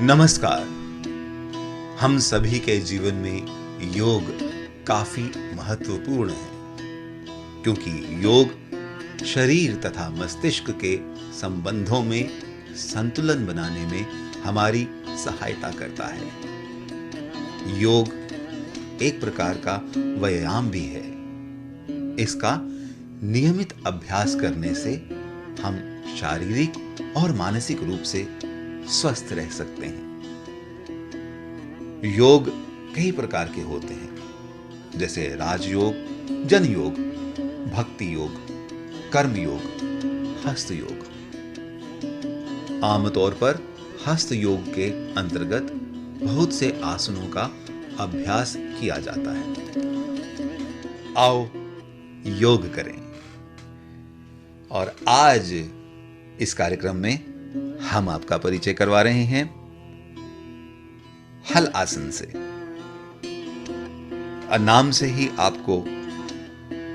नमस्कार। हम सभी के जीवन में योग काफी महत्वपूर्ण है, क्योंकि योग शरीर तथा मस्तिष्क के संबंधों में संतुलन बनाने में हमारी सहायता करता है। योग एक प्रकार का व्यायाम भी है। इसका नियमित अभ्यास करने से हम शारीरिक और मानसिक रूप से स्वस्थ रह सकते हैं। योग कई प्रकार के होते हैं, जैसे राजयोग, जन योग, भक्ति योग, कर्म योग, हस्त योग। आमतौर पर हस्त योग के अंतर्गत बहुत से आसनों का अभ्यास किया जाता है। आओ योग करें। और आज इस कार्यक्रम में हम आपका परिचय करवा रहे हैं हल आसन से। नाम से ही आपको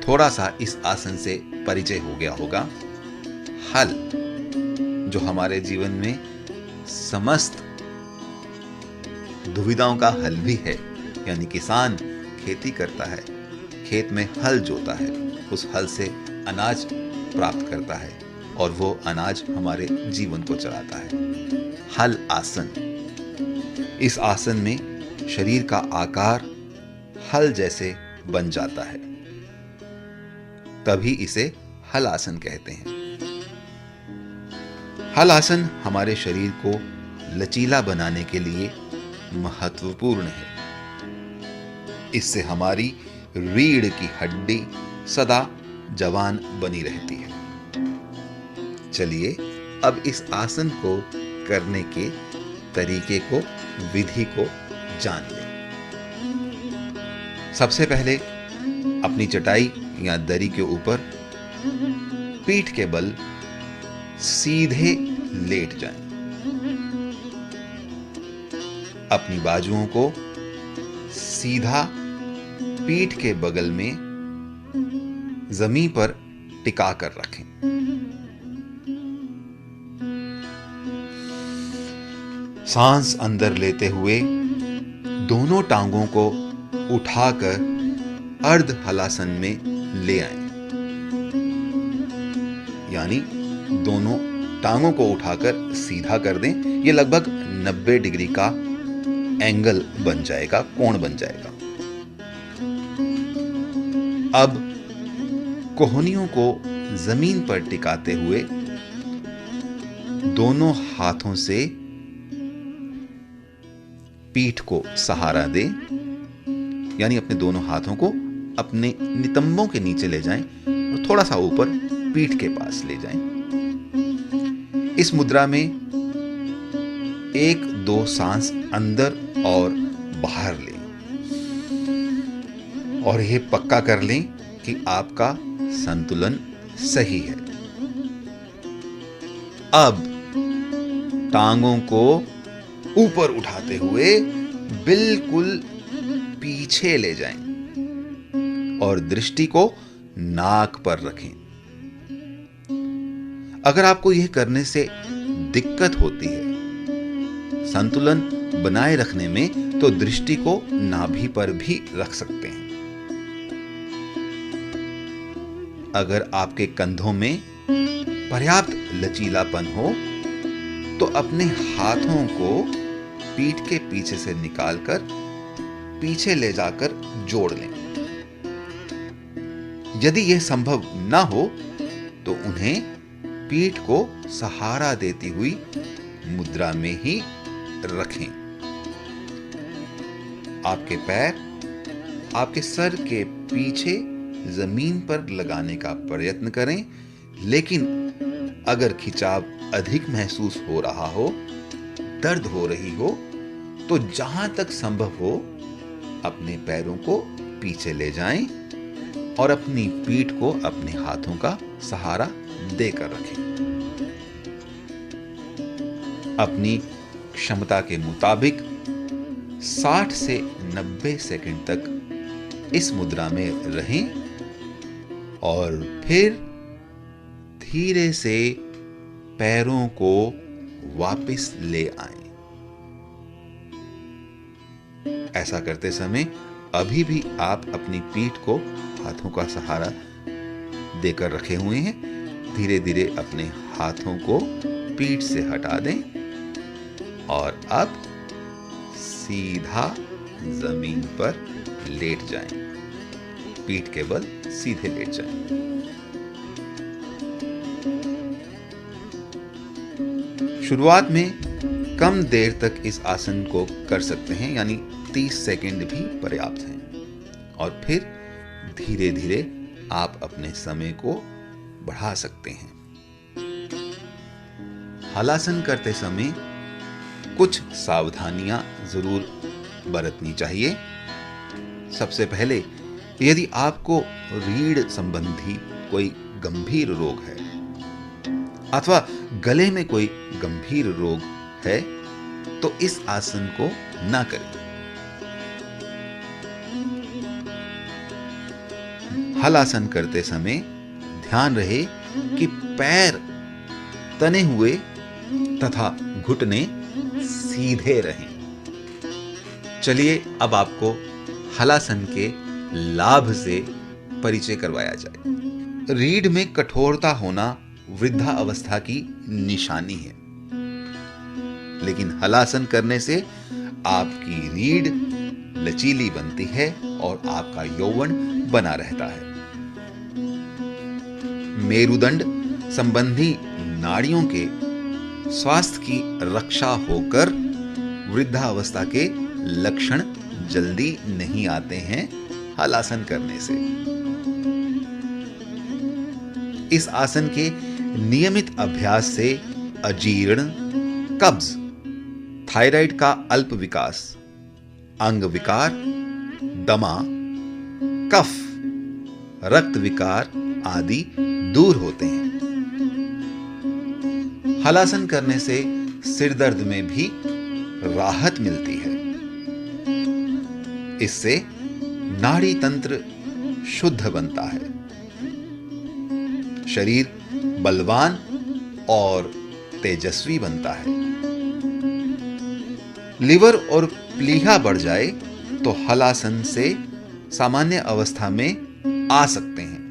थोड़ा सा इस आसन से परिचय हो गया होगा। हल, जो हमारे जीवन में समस्त दुविधाओं का हल भी है। यानी किसान खेती करता है, खेत में हल जोता है, उस हल से अनाज प्राप्त करता है और वो अनाज हमारे जीवन को चलाता है। हल आसन। इस आसन में शरीर का आकार हल जैसे बन जाता है, तभी इसे हल आसन कहते हैं। हल आसन हमारे शरीर को लचीला बनाने के लिए महत्वपूर्ण है। इससे हमारी रीढ़ की हड्डी सदा जवान बनी रहती है। चलिए अब इस आसन को करने के तरीके को, विधि को जान लें। सबसे पहले अपनी चटाई या दरी के ऊपर पीठ के बल सीधे लेट जाएं। अपनी बाजुओं को सीधा पीठ के बगल में जमीन पर टिका कर रखें। सांस अंदर लेते हुए दोनों टांगों को उठाकर अर्ध हलासन में ले आएं। यानी दोनों टांगों को उठाकर सीधा कर दें। यह लगभग 90 डिग्री का एंगल बन जाएगा, कोण बन जाएगा। अब कोहनियों को जमीन पर टिकाते हुए दोनों हाथों से पीठ को सहारा दें। यानी अपने दोनों हाथों को अपने नितंबों के नीचे ले जाएं और थोड़ा सा ऊपर पीठ के पास ले जाएं। इस मुद्रा में 1-2 सांस अंदर और बाहर लें और यह पक्का कर लें कि आपका संतुलन सही है। अब टांगों को ऊपर उठाते हुए बिल्कुल पीछे ले जाएं और दृष्टि को नाक पर रखें। अगर आपको यह करने से दिक्कत होती है संतुलन बनाए रखने में, तो दृष्टि को नाभि पर भी रख सकते हैं। अगर आपके कंधों में पर्याप्त लचीलापन हो तो अपने हाथों को पीठ के पीछे से निकालकर पीछे ले जाकर जोड़ लें। यदि यह संभव ना हो तो उन्हें पीठ को सहारा देती हुई मुद्रा में ही रखें। आपके पैर आपके सर के पीछे जमीन पर लगाने का प्रयत्न करें, लेकिन अगर खिंचाव अधिक महसूस हो रहा हो, दर्द हो रही हो, तो जहां तक संभव हो अपने पैरों को पीछे ले जाएं और अपनी पीठ को अपने हाथों का सहारा देकर रखें। अपनी क्षमता के मुताबिक 60 से 90 सेकंड तक इस मुद्रा में रहें और फिर धीरे से पैरों को वापस ले आएं। ऐसा करते समय अभी भी आप अपनी पीठ को हाथों का सहारा देकर रखे हुए हैं। धीरे धीरे अपने हाथों को पीठ से हटा दें और अब सीधा जमीन पर लेट जाएं। पीठ के बल सीधे लेट जाएं। शुरुआत में कम देर तक इस आसन को कर सकते हैं, यानी 30 सेकंड भी पर्याप्त हैं, और फिर धीरे धीरे आप अपने समय को बढ़ा सकते हैं। हलासन करते समय कुछ सावधानियां जरूर बरतनी चाहिए। सबसे पहले, यदि आपको रीढ़ संबंधी कोई गंभीर रोग है अथवा गले में कोई गंभीर रोग है तो इस आसन को ना करें। हलासन करते समय ध्यान रहे कि पैर तने हुए तथा घुटने सीधे रहें। चलिए अब आपको हलासन के लाभ से परिचय करवाया जाए। रीढ़ में कठोरता होना वृद्धावस्था की निशानी है, लेकिन हलासन करने से आपकी रीढ़ लचीली बनती है और आपका यौवन बना रहता है। मेरुदंड संबंधी नाड़ियों के स्वास्थ्य की रक्षा होकर वृद्धावस्था के लक्षण जल्दी नहीं आते हैं हलासन करने से। इस आसन के नियमित अभ्यास से अजीर्ण, कब्ज, थायराइड का अल्प विकास, अंग विकार, दमा, कफ, रक्त विकार आदि दूर होते हैं। हलासन करने से सिर दर्द में भी राहत मिलती है। इससे नाड़ी तंत्र शुद्ध बनता है, शरीर बलवान और तेजस्वी बनता है। लिवर और प्लीहा बढ़ जाए तो हलासन से सामान्य अवस्था में आ सकते हैं।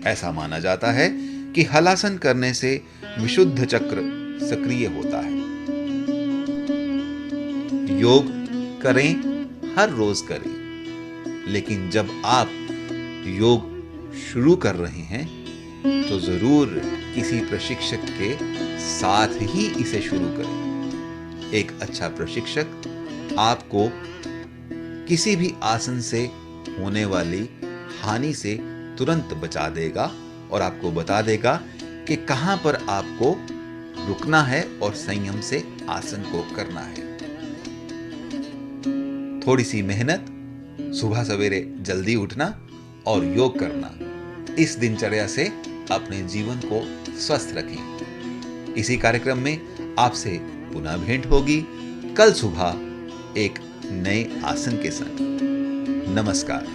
ऐसा माना जाता है कि हलासन करने से विशुद्ध चक्र सक्रिय होता है। योग करें, हर रोज करें, लेकिन जब आप योग शुरू कर रहे हैं तो जरूर किसी प्रशिक्षक के साथ ही इसे शुरू करें। एक अच्छा प्रशिक्षक आपको किसी भी आसन से होने वाली हानि से तुरंत बचा देगा और आपको बता देगा कि कहां पर आपको रुकना है और संयम से आसन को करना है। थोड़ी सी मेहनत, सुबह सवेरे जल्दी उठना और योग करना, इस दिनचर्या से अपने जीवन को स्वस्थ रखें। इसी कार्यक्रम में आपसे पुनः भेंट होगी कल सुबह एक नए आसन के संग। नमस्कार।